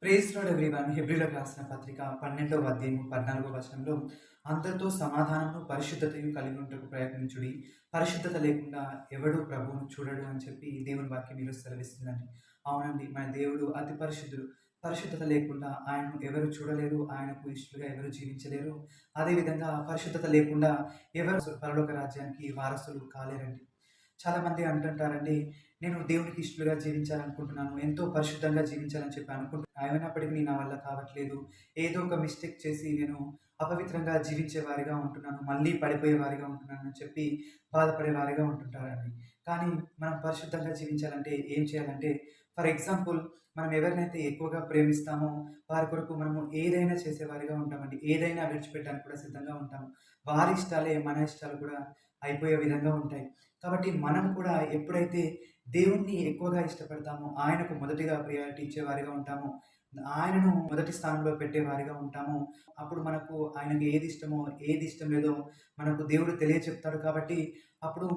Praise lord everyone. హెబ్రీయులకు రాసిన పత్రిక 12వ అధ్యాయము 14వ వచనంలో అందరితో సమాధానమును పరిశుద్ధతయు కలిగి ఉంటకు ప్రయత్నించుడి. పరిశుద్ధత లేకుండా ఎవడు ప్రభువును చూడడు అని చెప్పి దేవుని వాక్యం ఈరోజు సెలవిస్తుందండి. అవునండి, మన దేవుడు అతి పరిశుద్ధుడు. పరిశుద్ధత లేకుండా ఆయనను ఎవరు చూడలేరు. ఆయనకు ఇష్టలుగా ఎవరు జీవించలేరు. అదేవిధంగా పరిశుద్ధత లేకుండా ఎవరు పరలోక రాజ్యానికి వారసులు కాలేరండి. చాలామంది అంటుంటారండి, నేను దేవునికి ఇష్టలుగా జీవించాలనుకుంటున్నాను, ఎంతో పరిశుద్ధంగా జీవించాలని చెప్పి అనుకుంటున్నాను. అయినప్పటికీ నా వల్ల కావట్లేదు. ఏదో ఒక మిస్టేక్ చేసి నేను అపవిత్రంగా జీవించే వారిగా ఉంటున్నాను, మళ్ళీ పడిపోయే వారిగా ఉంటున్నాను అని చెప్పి బాధపడే వారిగా ఉంటుంటారండి. కానీ మనం పరిశుద్ధంగా జీవించాలంటే ఏం చేయాలంటే, ఫర్ ఎగ్జాంపుల్, మనం ఎవరినైతే ఎక్కువగా ప్రేమిస్తామో వారి కొరకు మనము ఏదైనా చేసేవారిగా ఉంటామండి. ఏదైనా విడిచిపెట్టడానికి కూడా సిద్ధంగా ఉంటాము. వారి ఇష్టాలే మన ఇష్టాలు కూడా అయిపోయే విధంగా ఉంటాయి. కాబట్టి మనం కూడా ఎప్పుడైతే దేవుణ్ణి ఎక్కువగా ఇష్టపడతామో, ఆయనకు మొదటిగా ప్రియారిటీ ఇచ్చేవారిగా ఉంటామో, ఆయనను మొదటి స్థానంలో పెట్టేవారిగా ఉంటామో, అప్పుడు మనకు ఆయనకు ఏది ఇష్టమో, ఏది ఇష్టం లేదో మనకు దేవుడు తెలియచెప్తాడు. కాబట్టి అప్పుడు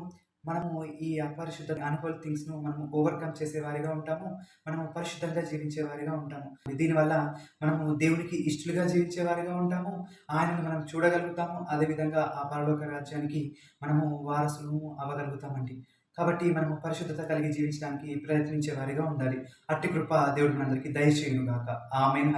మనము ఈ అపరిశుద్ధ అన్‌హోలీ థింగ్స్‌ను మనము ఓవర్‌కమ్ చేసేవారిగా ఉంటాము. మనము పరిశుద్ధంగా జీవించేవారిగా ఉంటాము. దీనివల్ల మనము దేవునికి ఇష్టలుగా జీవించేవారిగా ఉంటాము. ఆయనను మనం చూడగలుగుతాము. అదేవిధంగా ఆ పరలోక రాజ్యానికి మనము వారసులము అవ్వగలుగుతామండి. కాబట్టి మనము పరిశుద్ధత కలిగి జీవించడానికి ప్రయత్నించే వారిగా ఉండాలి. అట్టి కృప దేవుడు మనందరికీ దయచేయును గాక. ఆమేన్.